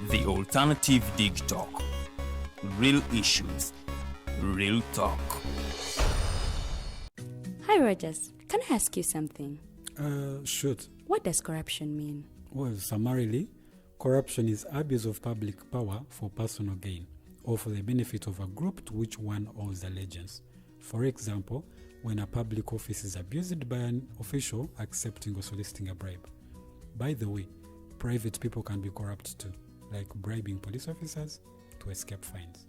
The Alternative Dig Talk. Real issues, real talk. Hi Rogers, can I ask you something? Shoot. What does corruption mean? Well, summarily, corruption is abuse of public power for personal gain or for the benefit of a group to which one owes allegiance. For example, when a public office is abused by an official accepting or soliciting a bribe. By the way, private people can be corrupt too, like bribing police officers to escape fines.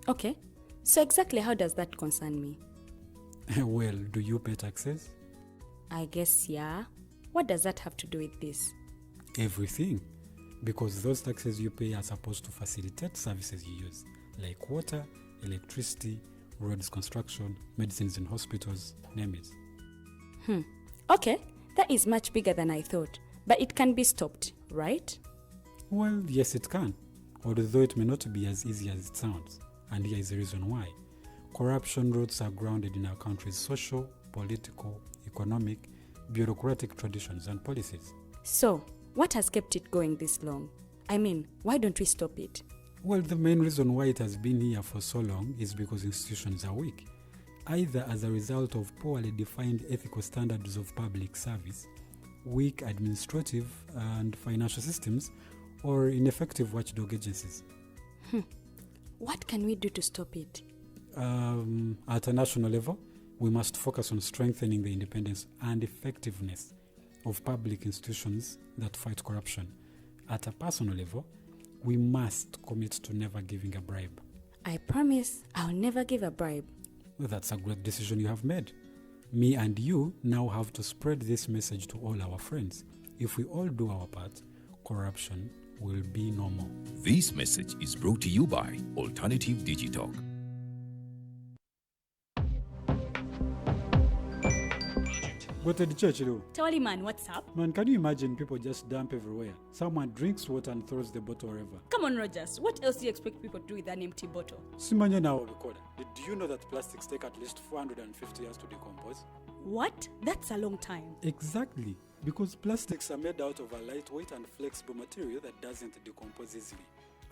Okay. So exactly how does that concern me? Well, do you pay taxes? I guess, yeah. What does that have to do with this? Everything. Because those taxes you pay are supposed to facilitate services you use, like water, electricity, roads construction, medicines in hospitals, name it. Okay, that is much bigger than I thought. But it can be stopped, right? Well, yes, it can, although it may not be as easy as it sounds. And here is the reason why. Corruption roots are grounded in our country's social, political, economic, bureaucratic traditions and policies. So, what has kept it going this long? I mean, why don't we stop it? Well, the main reason why it has been here for so long is because institutions are weak, either as a result of poorly defined ethical standards of public service, weak administrative and financial systems, or ineffective watchdog agencies. What can we do to stop it? At a national level, we must focus on strengthening the independence and effectiveness of public institutions that fight corruption. At a personal level, we must commit to never giving a bribe. I promise I'll never give a bribe. Well, that's a great decision you have made. Me and you now have to spread this message to all our friends. If we all do our part, corruption will be normal. This message is brought to you by Alternative Digitalk. Go to the church, though. Tawali man, what's up? Man, can you imagine people just dump everywhere? Someone drinks water and throws the bottle wherever. Come on, Rogers. What else do you expect people to do with an empty bottle? Simanya now, recorder. Did you know that plastics take at least 450 years to decompose? What? That's a long time. Exactly. Because plastics are made out of a lightweight and flexible material that doesn't decompose easily.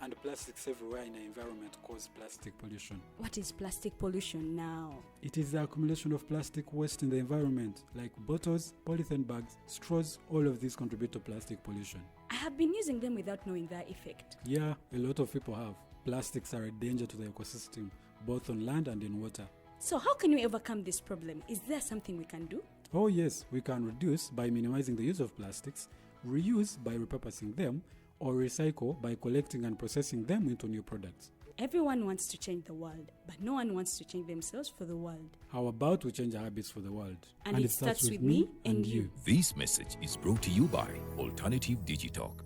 And plastics everywhere in the environment cause plastic pollution. What is plastic pollution now? It is the accumulation of plastic waste in the environment, like bottles, polythene bags, straws. All of these contribute to plastic pollution. I have been using them without knowing their effect. Yeah, a lot of people have. Plastics are a danger to the ecosystem, both on land and in water. So how can we overcome this problem? Is there something we can do? Oh yes, we can reduce by minimizing the use of plastics, reuse by repurposing them, or recycle by collecting and processing them into new products. Everyone wants to change the world, but no one wants to change themselves for the world. How about we change our habits for the world? And it starts with me and you. This message is brought to you by Alternative Digitalk.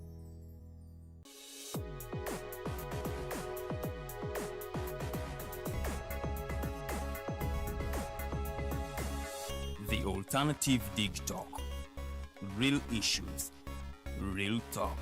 The Alternative Dig Talk. Real issues, real talk.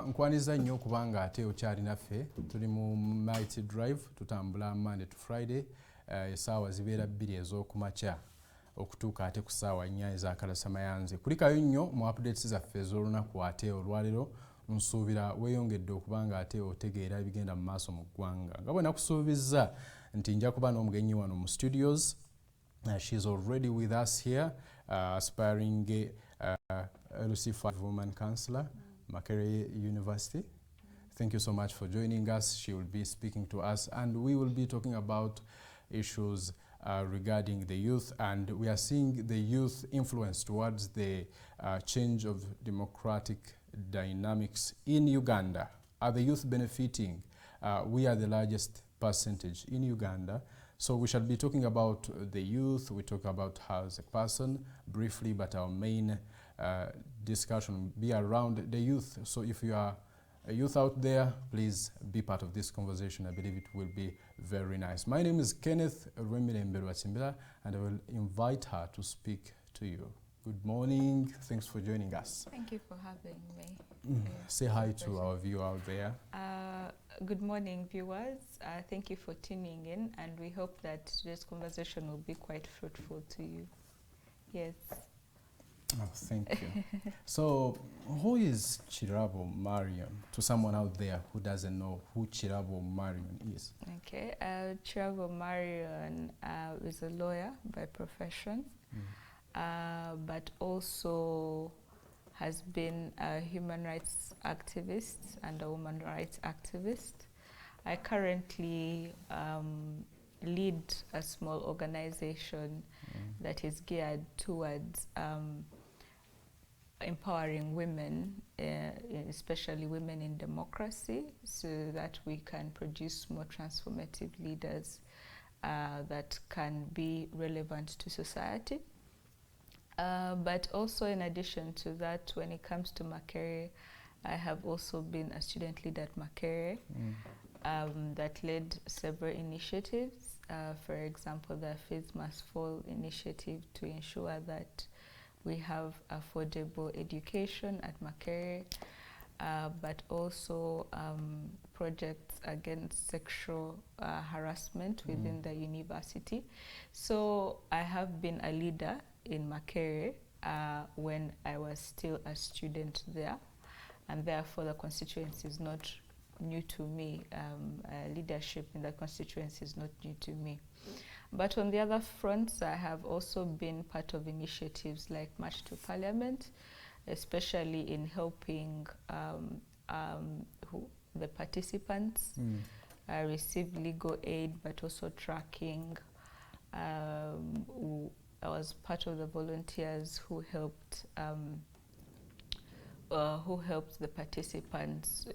Nkwaniza nnyo kubanga ate okyali naffe tuli mu Mighty Drive tutambula Monday to Friday essaawa zibeera 2 ez'okumakya okutuuka ate ku ssaawa 4 ez'akalasamayanzi. Kulikayo nnyo mu updates zaffe ez'olunaku ate olwaliro nsuubira weeyongedde okubanga ate otegeera ebigenda mu maaso mu ggwanga. Nga bwe nakusuubizza nti nja kuba n'omugenyi wano mu studios. She's already with us here, aspiring LC5 Woman Councilor, Makerere University. Thank you so much for joining us. She will be speaking to us and we will be talking about issues regarding the youth, and we are seeing the youth influence towards the change of democratic dynamics in Uganda Are the youth benefiting? We are the largest percentage in Uganda. So we shall be talking about the youth. We talk about her as a person briefly, but our main discussion will be around the youth. So if you are a youth out there, please be part of this conversation. I believe it will be very nice. My name is Kenneth Rwemilemberwa, and I will invite her to speak to you. Good morning. Thanks for joining us. Thank you for having me. Say hi to our viewer out there. Good morning, viewers. Thank you for tuning in, and we hope that today's conversation will be quite fruitful to you. Yes. Oh, thank you. So, who is Kirabo Marion? To someone out there who doesn't know who Kirabo Marion is. Okay. Kirabo Marion is a lawyer by profession, but also has been a human rights activist and a woman rights activist. I currently lead a small organization that is geared towards empowering women, especially women in democracy, so that we can produce more transformative leaders that can be relevant to society. But also, in addition to that, when it comes to Makerere, I have also been a student leader at Makerere that led several initiatives. For example, the Fees Must Fall initiative to ensure that we have affordable education at Makerere, but also projects against sexual harassment within the university. So I have been a leader in Makerere when I was still a student there, and therefore the constituency is not new to me. Leadership in the constituency is not new to me. But on the other fronts, I have also been part of initiatives like March to Parliament, especially in helping the participants receive legal aid, but also tracking. I was part of the volunteers who helped the participants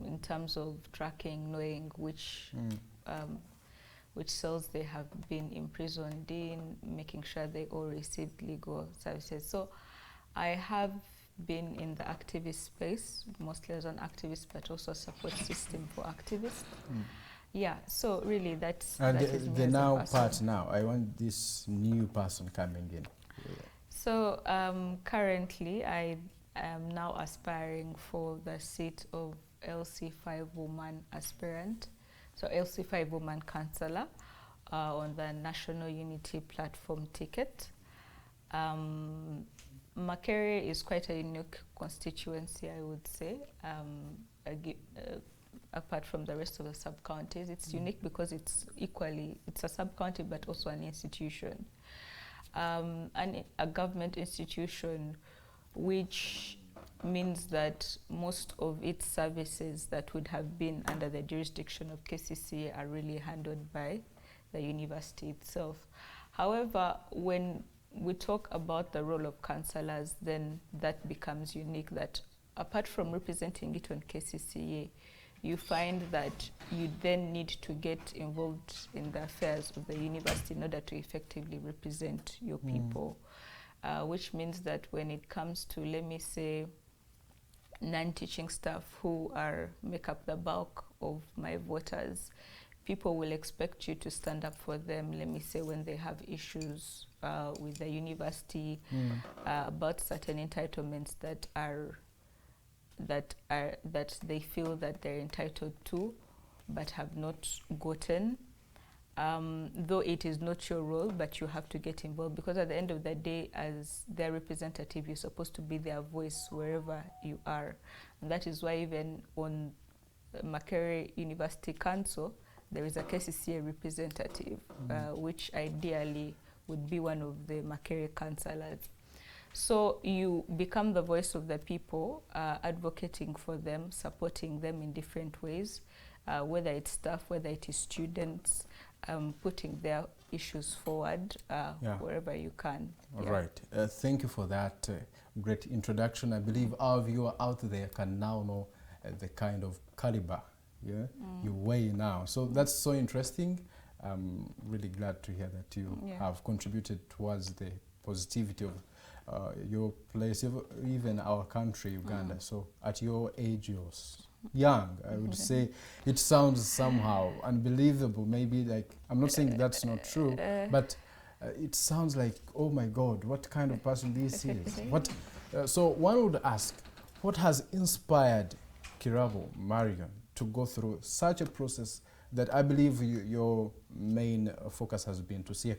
in terms of tracking, knowing which cells they have been imprisoned in, making sure they all received legal services. So I have been in the activist space, mostly as an activist, but also a support system for activists. Yeah, so really that is me the as a now person. part now, I want this new person coming in. So currently I am now aspiring for the seat of LC5 woman aspirant, so LC5 woman councillor on the National Unity Platform ticket. Makerere is quite a unique constituency, I would say, apart from the rest of the sub-counties. It's unique because it's a sub-county but also an institution. And a government institution, which means that most of its services that would have been under the jurisdiction of KCCA are really handled by the university itself. However, when we talk about the role of councillors, then that becomes unique, that apart from representing it on KCCA, you find that you then need to get involved in the affairs of the university in order to effectively represent your people, which means that when it comes to, let me say, non-teaching staff who make up the bulk of my voters, people will expect you to stand up for them, let me say, when they have issues with the university about certain entitlements that they feel that they're entitled to but have not gotten. Though it is not your role, but you have to get involved, because at the end of the day, as their representative, you're supposed to be their voice wherever you are. And that is why even on Makerere University Council, there is a KCCA representative, which ideally would be one of the Makerere councillors. So you become the voice of the people, advocating for them, supporting them in different ways, whether it's staff, whether it is students, putting their issues forward wherever you can. All right. Thank you for that great introduction. I believe our viewer out there can now know the kind of caliber you weigh now. So that's so interesting. I'm really glad to hear that you have contributed towards the positivity of your place, even our country, Uganda. So at your age, you're young, I would say. It sounds somehow unbelievable. Maybe like, I'm not saying that's not true, but it sounds like, oh my God, what kind of person this is. So one would ask, what has inspired Kirabo Marion to go through such a process that I believe your main focus has been to see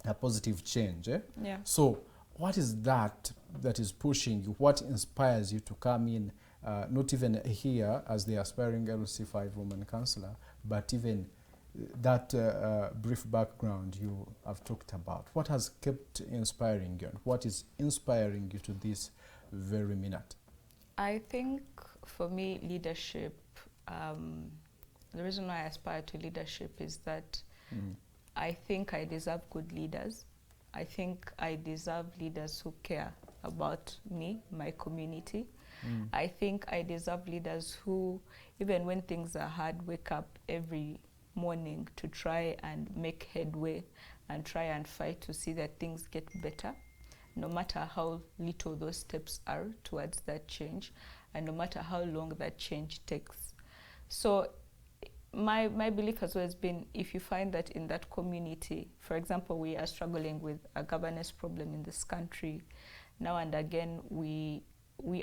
a positive change? Yeah. So what is that is pushing you? What inspires you to come in, not even here as the aspiring LC5 woman councillor, but even that brief background you have talked about? What has kept inspiring you? And what is inspiring you to this very minute? I think for me, leadership, the reason why I aspire to leadership is that I think I deserve good leaders. I think I deserve leaders who care about me, my community. I think I deserve leaders who, even when things are hard, wake up every morning to try and make headway and try and fight to see that things get better, no matter how little those steps are towards that change, and no matter how long that change takes. So my belief has always been, if you find that in that community, for example, we are struggling with a governance problem in this country, now and again we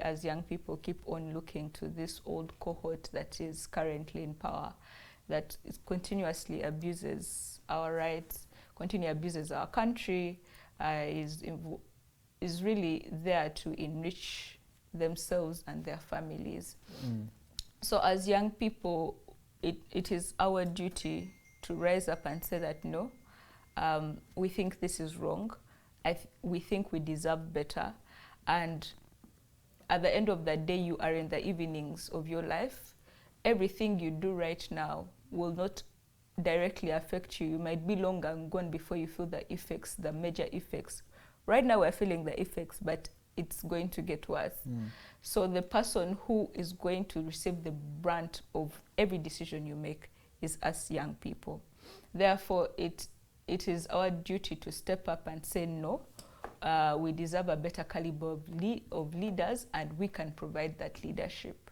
as young people keep on looking to this old cohort that is currently in power, that is continuously abuses our rights, continually abuses our country, is really there to enrich themselves and their families. So as young people, it is our duty to rise up and say that no, we think this is wrong. We think we deserve better. And at the end of the day, you are in the evenings of your life. Everything you do right now will not directly affect you. You might be long and gone before you feel the effects, the major effects. Right now we're feeling the effects, but it's going to get worse. So the person who is going to receive the brunt of every decision you make is us young people. Therefore, it is our duty to step up and say no. We deserve a better caliber of leaders, and we can provide that leadership.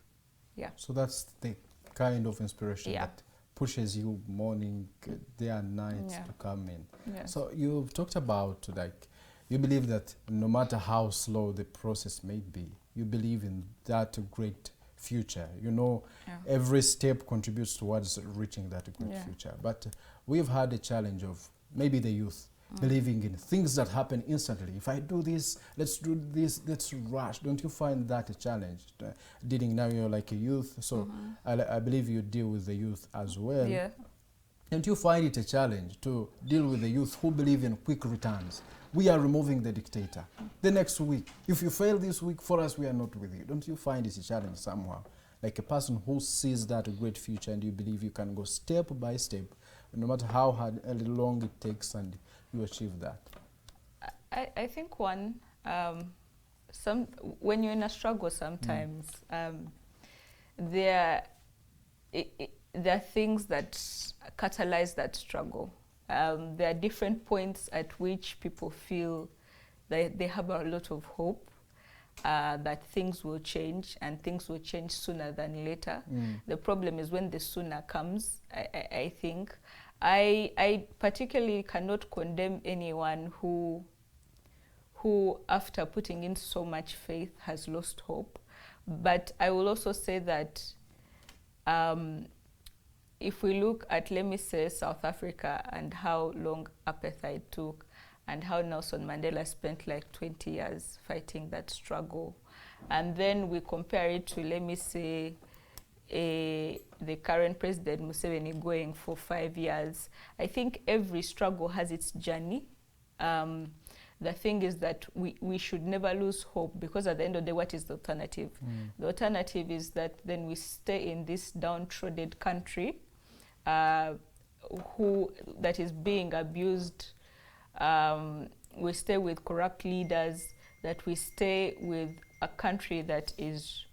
Yeah. So that's the kind of inspiration that pushes you morning, day and night to come in. Yeah. So you've talked about, like, you believe that no matter how slow the process may be, you believe in that great future. You know, every step contributes towards reaching that great future. But we've had a challenge of maybe the youth believing in things that happen instantly. If I do this, let's do this, let's rush. Don't you find that a challenge? Dealing now, you're like a youth, so I believe you deal with the youth as well. Yeah. Don't you find it a challenge to deal with the youth who believe in quick returns? We are removing the dictator. The next week, if you fail this week, for us, we are not with you. Don't you find it a challenge somehow? Like a person who sees that a great future and you believe you can go step by step, no matter how hard and long it takes, and you achieve that. I think when you're in a struggle sometimes, there are things that catalyze that struggle. There are different points at which people feel that they have a lot of hope that things will change, and things will change sooner than later. The problem is when the sooner comes. I think I particularly cannot condemn anyone who after putting in so much faith has lost hope. But I will also say that if we look at, let me say, South Africa and how long apartheid took, and how Nelson Mandela spent like 20 years fighting that struggle, and then we compare it to, let me say, the current president Museveni going for 5 years. I think every struggle has its journey. The thing is that we should never lose hope, because at the end of the day, what is the alternative? The alternative is that then we stay in this downtrodden country that is being abused. We stay with corrupt leaders, that we stay with a country that is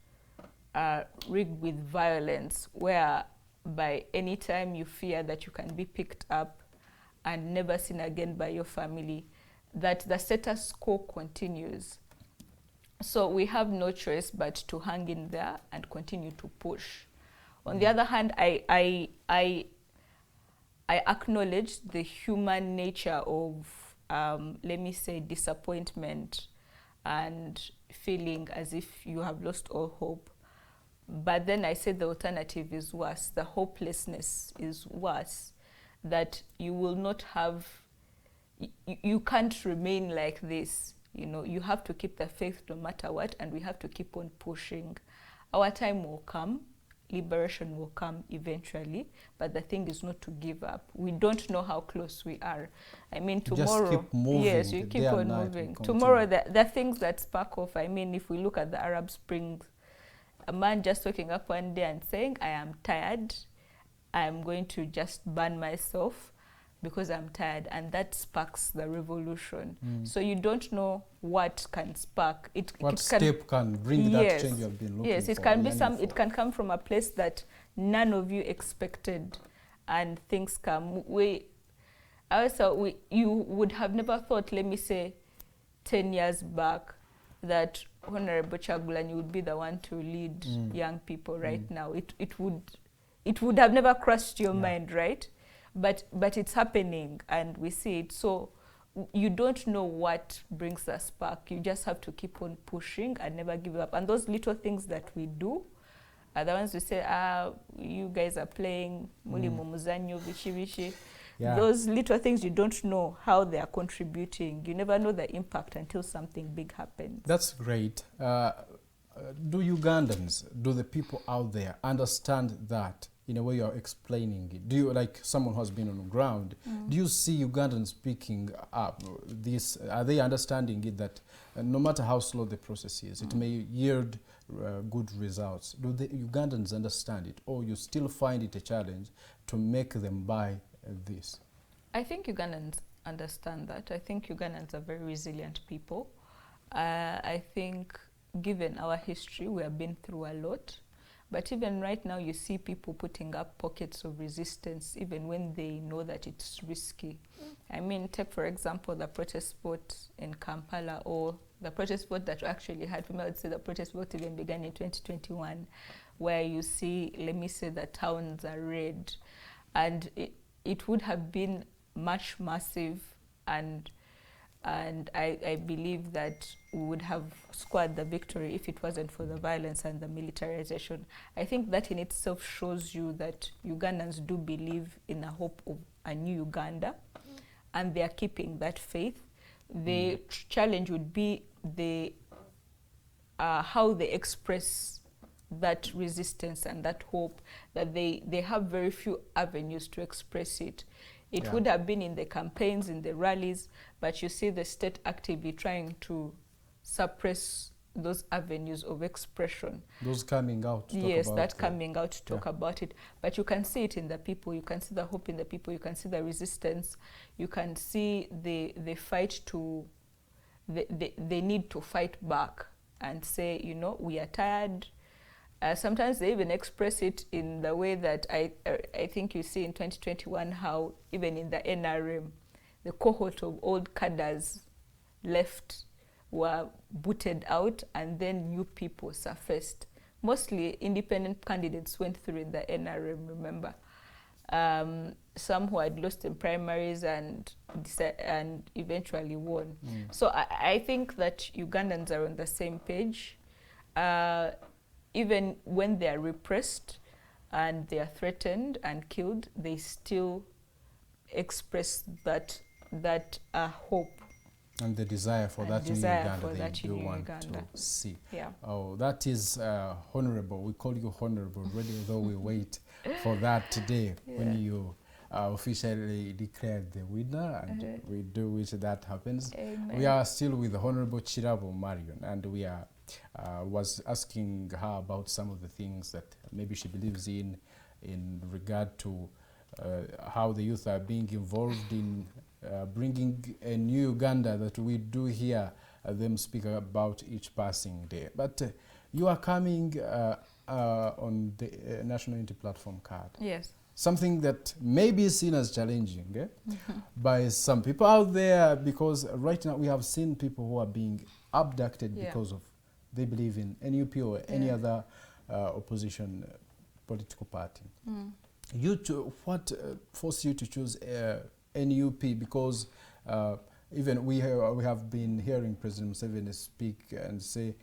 rigged with violence, where by any time you fear that you can be picked up and never seen again by your family, that the status quo continues. So we have no choice but to hang in there and continue to push. On the other hand, I acknowledge the human nature of, let me say, disappointment and feeling as if you have lost all hope. But then I say the alternative is worse. The hopelessness is worse, that you will not have, you can't remain like this. You know, you have to keep the faith no matter what, and we have to keep on pushing. Our time will come, liberation will come eventually, but the thing is not to give up. We don't know how close we are. I mean, tomorrow, just keep moving, yes, you keep on moving. Tomorrow, the things that spark off, I mean, if we look at the Arab Spring, a man just waking up one day and saying, I am tired, I'm going to just burn myself because I'm tired, and that sparks the revolution. So you don't know what can spark it. What step can bring that change you have been looking for? Yes, it can be it can come from a place that none of you expected, and things come. You would have never thought, let me say, 10 years back, that Honorable Chagulanyi would be the one to lead young people right now. It would have never crossed your mind, right? But it's happening, and we see it. So you don't know what brings the spark. You just have to keep on pushing and never give up. And those little things that we do are the ones we say, you guys are playing muli mumuzanyo bishi bishi. Those little things, you don't know how they are contributing. You never know the impact until something big happens. That's great. Do Ugandans, do the people out there understand that in a way you're explaining it? Do you, like someone who has been on the ground, do you see Ugandans picking up this? Are they understanding it, that no matter how slow the process is, it may yield good results? Do the Ugandans understand it, or you still find it a challenge to make them buy this? I think Ugandans understand that. I think Ugandans are very resilient people. I think given our history, we have been through a lot. But even right now, you see people putting up pockets of resistance, even when they know that it's risky. I mean, take, for example, the protest vote in Kampala, or the protest vote that we actually had. I would say the protest vote even began in 2021, where you see, let me say, the towns are red. And it would have been much massive, and I believe that we would have scored the victory if it wasn't for the violence and the militarization. I think that in itself shows you that Ugandans do believe in a hope of a new Uganda, and they are keeping that faith. The challenge would be how they express that resistance and that hope, that they have very few avenues to express it. It would have been in the campaigns, in the rallies, but you see the state actively trying to suppress those avenues of expression. Those coming out to talk yes, about that coming out to talk about it. But you can see it in the people. You can see the hope in the people. You can see the resistance. You can see the fight to, they need to fight back and say, you know, we are tired. Sometimes they even express it in the way that I think you see in 2021, how even in the NRM, the cohort of old cadres left, were booted out, and then new people surfaced. Mostly independent candidates went through in the NRM, remember. Some who had lost in primaries and eventually won. So I think that Ugandans are on the same page. Even when they are repressed and they are threatened and killed, they still express that hope. And the desire for that new Uganda they do want to see. Yeah. Oh, that is honorable. We call you honorable already, though we wait for that today when you officially declared the winner, and we do wish that happens. Amen. We are still with the Honorable Kirabo Marion, and we are was asking her about some of the things that maybe she believes in regard to how the youth are being involved in bringing a new Uganda that we do hear them speak about each passing day. But you are coming on the National Unity Platform card. Yes. Something that may be seen as challenging by some people out there, because right now we have seen people who are being abducted because of they believe in NUP or any other opposition political party. What forced you to choose NUP? Because even we have been hearing President Museveni speak and say,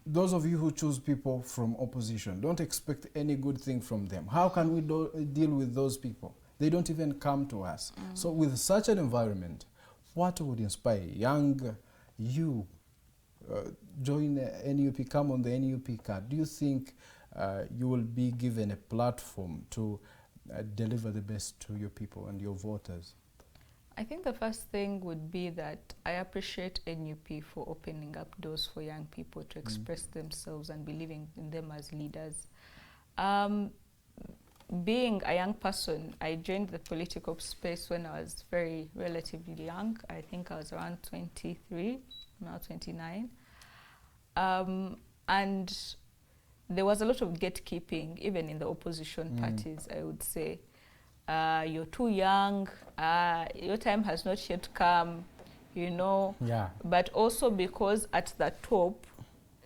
those of you who choose people from opposition, don't expect any good thing from them. How can we deal with those people? They don't even come to us. So with such an environment, what would inspire young you join NUP, come on the NUP card? Do you think you will be given a platform to deliver the best to your people and your voters? I think the first thing would be that I appreciate NUP for opening up doors for young people to express themselves and believing in them as leaders. Being a young person, I joined the political space when I was very relatively young. I think I was around 23, now 29. And there was a lot of gatekeeping, even in the opposition parties, I would say. You're too young, your time has not yet come, you know. Yeah. But also because at the top,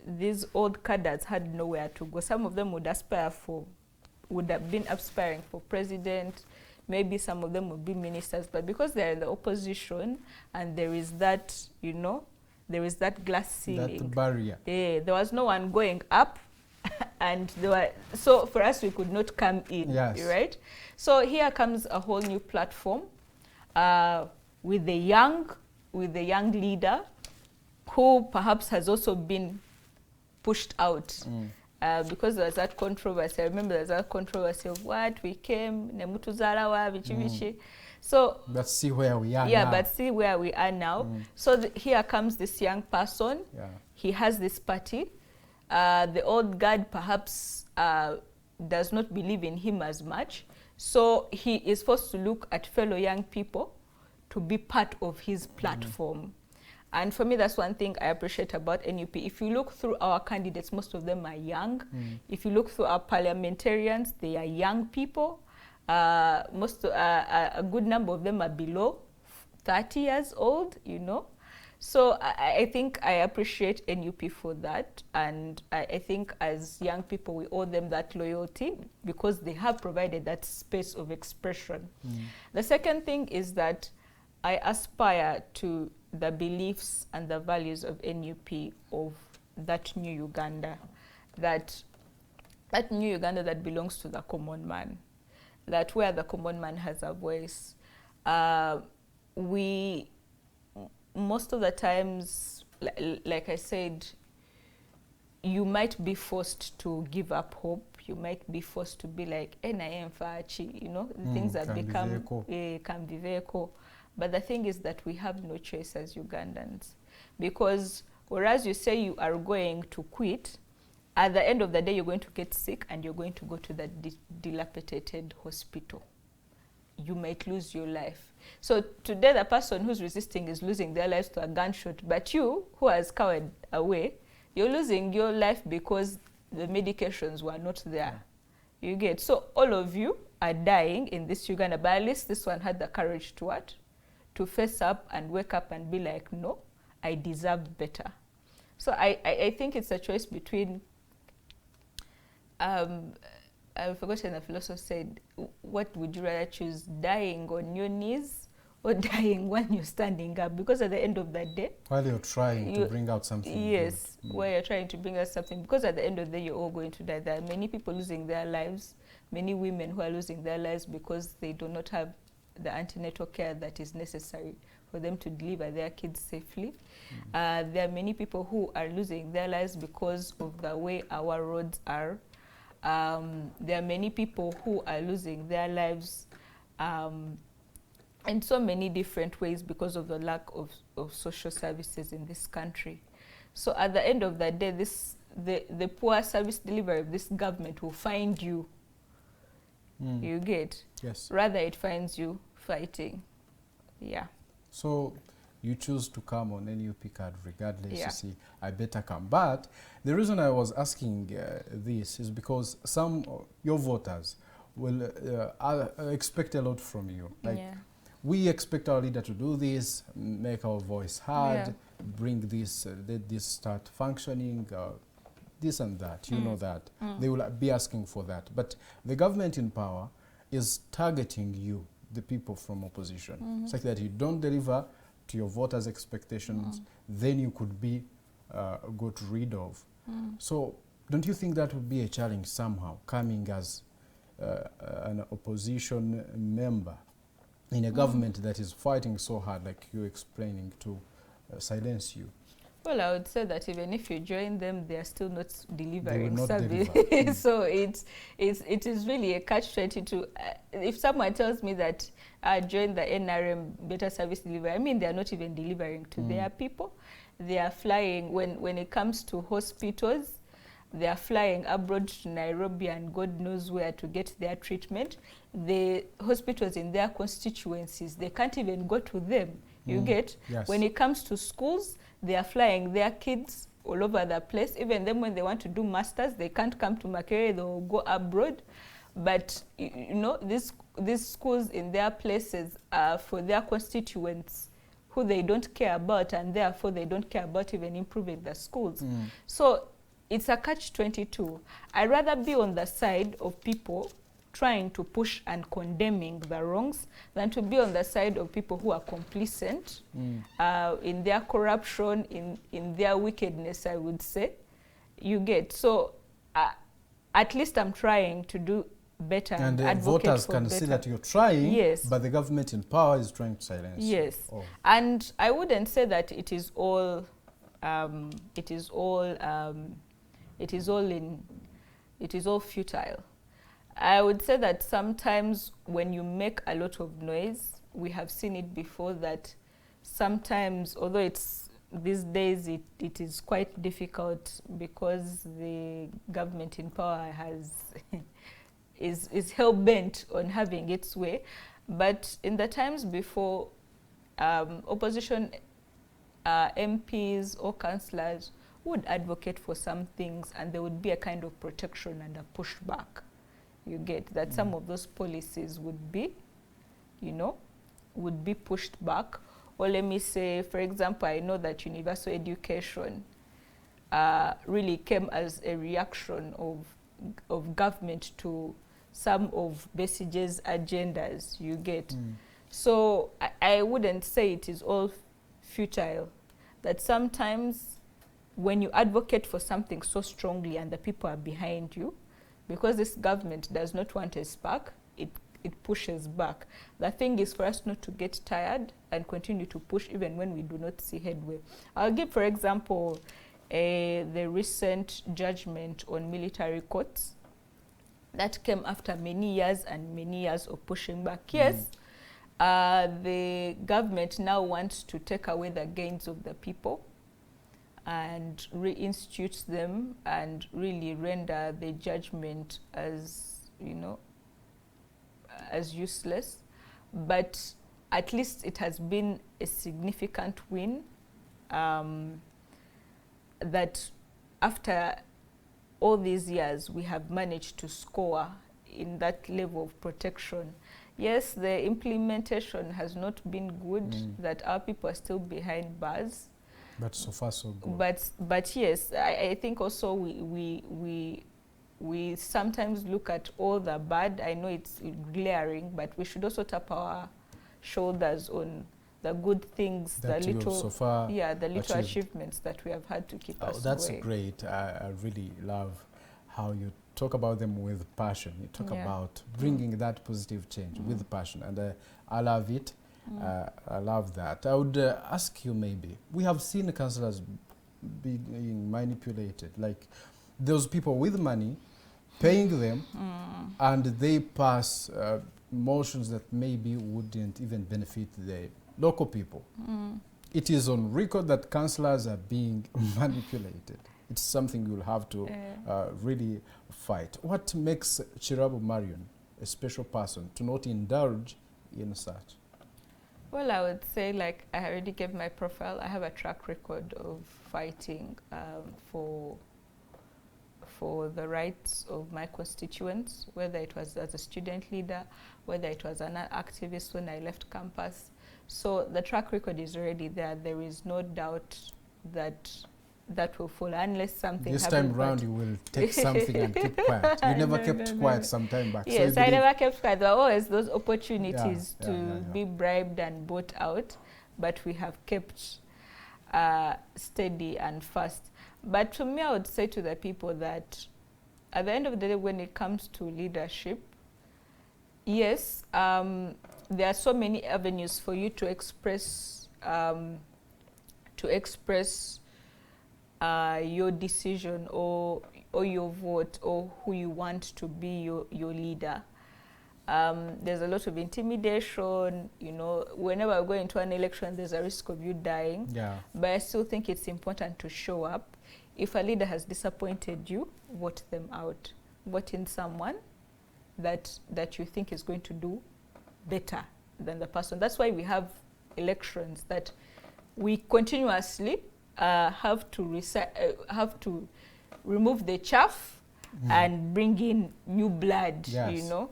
these old cadres had nowhere to go. Some of them would have been aspiring for president, maybe some of them would be ministers, but because they're in the opposition and there is that, you know, there is that glass ceiling. That barrier. There was no one going up. And so for us, we could not come in, right? So here comes a whole new platform with a young leader who perhaps has also been pushed out because there was that controversy. I remember there was that controversy of what we came, nemutuzalawa, vichi. So but see where we are now. Yeah, but see where we are now. So here comes this young person. Yeah. He has this party. The old guard perhaps does not believe in him as much. So he is forced to look at fellow young people to be part of his platform. And for me, that's one thing I appreciate about NUP. If you look through our candidates, most of them are young. If you look through our parliamentarians, they are young people. A good number of them are below 30 years old, you know. So I think I appreciate NUP for that, and I think as young people we owe them that loyalty because they have provided that space of expression. The second thing is that I aspire to the beliefs and the values of NUP, of that new Uganda, that new Uganda that belongs to the common man, that where the common man has a voice. Most of the times, like I said, you might be forced to give up hope. You might be forced to be like, you know, things that become Kamviveko. But the thing is that we have no choice as Ugandans. Because whereas you say you are going to quit, at the end of the day, you're going to get sick and you're going to go to that dilapidated hospital. You might lose your life. So today the person who's resisting is losing their lives to a gunshot, but you, who has cowered away, you're losing your life because the medications were not there. You get? So all of you are dying in this Uganda, but at least this one had the courage to what? To face up and wake up and be like, no, I deserve better. So I think it's a choice between I've forgotten the philosopher said, what would you rather choose, dying on your knees or dying when you're standing up? Because at the end of the day, while you're trying to bring out something yes, while you're trying to bring out something, because at the end of the day, you're all going to die. There are many people losing their lives, many women who are losing their lives because they do not have the antenatal care that is necessary for them to deliver their kids safely. There are many people who are losing their lives because of the way our roads are. There are many people who are losing their lives in so many different ways because of the lack of social services in this country. So at the end of the day, the poor service delivery of this government will find you. You get? Yes. Rather it finds you fighting. Yeah. So you choose to come on NUP card regardless. Yeah. You see, I better come. But the reason I was asking this is because some your voters will expect a lot from you. Like, Yeah. we expect our leader to do this, make our voice heard, Yeah. bring this, let this start functioning, this and that, you know that. They will be asking for that. But the government in power is targeting you, the people from opposition, such that you don't deliver to your voters' expectations, then you could be got rid of. So don't you think that would be a challenge somehow, coming as an opposition member in a government that is fighting so hard, like you're explaining, to silence you? Well, I would say that even if you join them, they are still not delivering not service. deliver. So it is really a catch-22. If someone tells me that join the NRM, better service delivery, I mean, they are not even delivering to their people. They are flying, when it comes to hospitals, they are flying abroad to Nairobi and God knows where to get their treatment. The hospitals in their constituencies, they can't even go to them. You get? Yes. When it comes to schools, they are flying their kids all over the place. Even them, when they want to do masters, they can't come to Makerere, they'll go abroad. But you know, these schools in their places are for their constituents who they don't care about, and therefore they don't care about even improving the schools. So it's a catch-22. I'd rather be on the side of people trying to push and condemning the wrongs than to be on the side of people who are complacent in their corruption, in their wickedness, I would say. You get? So at least I'm trying to do better and advocate voters for can better. see that you're trying, Yes. but the government in power is trying to silence you. Yes. Oh. And I wouldn't say that it is all futile. I would say that sometimes when you make a lot of noise, we have seen it before, that sometimes, although it's these days it is quite difficult because the government in power is hell-bent on having its way, but in the times before, opposition MPs or councillors would advocate for some things, and there would be a kind of protection and a pushback. You get that some of those policies would be, would be pushed back. Or let me say, for example, I know that universal education really came as a reaction of government to some of Besigye's agendas, you get. So I wouldn't say it is all futile, that sometimes when you advocate for something so strongly and the people are behind you, because this government does not want a spark, it pushes back. The thing is for us not to get tired and continue to push even when we do not see headway. I'll give, for example, the recent judgment on military courts that came after many years and many years of pushing back. Yes, the government now wants to take away the gains of the people and reinstitute them and really render the judgment as, as useless. But at least it has been a significant win, that after all these years we have managed to score in that level of protection. Yes, the implementation has not been good, that our people are still behind bars. But so far so good. But yes, I think also we sometimes look at all the bad. I know it's glaring, but we should also tap our shoulders on the good things, that the little, so far the little achieved. achievements that we have had to keep us That's going. great. I really love how you talk about them with passion. You talk about bringing that positive change with passion, and I love it. I love that. I would ask you, maybe, we have seen councillors being manipulated, like those people with money paying them, and they pass motions that maybe wouldn't even benefit the local people. It is on record that councillors are being manipulated. It's something you'll have to really fight. What makes Kirabo Marion a special person to not indulge in such? Well, I would say, like I already gave my profile, I have a track record of fighting for the rights of my constituents, whether it was as a student leader, whether it was an activist when I left campus. So the track record is already there. There is no doubt that that will fall unless something this happens. time round you will take something and keep quiet. You never kept quiet some time back. Yes, so I never kept quiet. There were always those opportunities Yeah, to yeah. be bribed and bought out, but we have kept steady and fast. But to me, I would say to the people that at the end of the day, when it comes to leadership, yes, there are so many avenues for you to express your decision or your vote or who you want to be your leader. There's a lot of intimidation, you know, whenever I go into an election, there's a risk of you dying. Yeah. But I still think it's important to show up. If a leader has disappointed you, vote them out. Vote in someone that you think is going to do better than the person. That's why we have elections, that we continuously have to remove the chaff and bring in new blood. Yes. You know,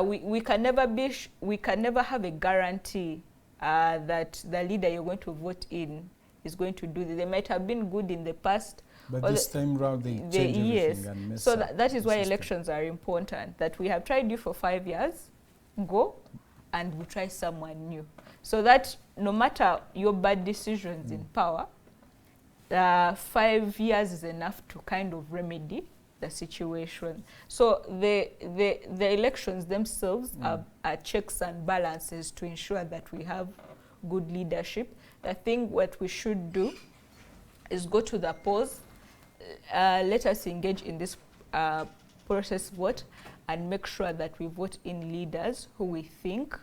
we can never have a guarantee that the leader you're going to vote in is going to do this. They might have been good in the past, But this time round they change everything yes. and mess So up that is the why system. elections are important. That we have tried you for 5 years, go and we try someone new. So that no matter your bad decisions in power, 5 years is enough to kind of remedy the situation. So the elections themselves are checks and balances to ensure that we have good leadership. I think what we should do is go to the polls, let us engage in this process vote and make sure that we vote in leaders who we think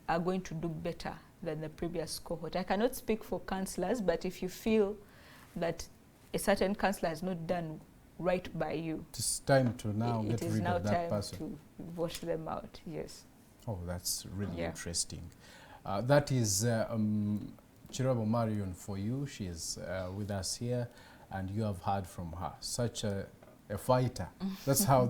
are going to do better than the previous cohort. I cannot speak for councillors, but if you feel that a certain councillor has not done right by you, It's time to now it get is rid now of that time person. to vote them out. Yes. Oh, that's really Yeah. interesting. That is Kirabo Marion for you. She is with us here, and you have heard from her. Such a fighter. That's how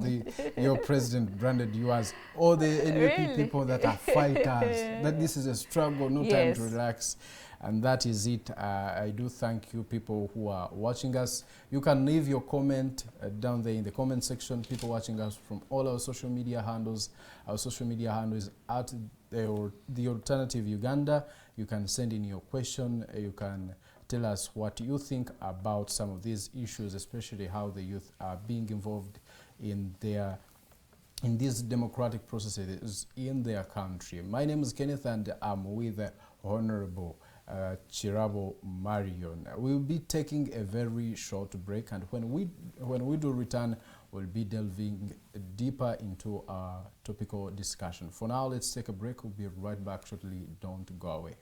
your president branded you as. All the NUP Really? people that are fighters. That this is a struggle, no time Yes. to relax. And that is it. I do thank you, people who are watching us. You can leave your comment down there in the comment section. People watching us from all our social media handles. Our social media handle is at the Alternative Uganda. You can send in your question. You can tell us what you think about some of these issues, especially how the youth are being involved in these democratic processes in their country. My name is Kenneth, and I'm with Honorable Kirabo Marion. We'll be taking a very short break, and when we do return, we'll be delving deeper into our topical discussion. For now, let's take a break. We'll be right back shortly. Don't go away.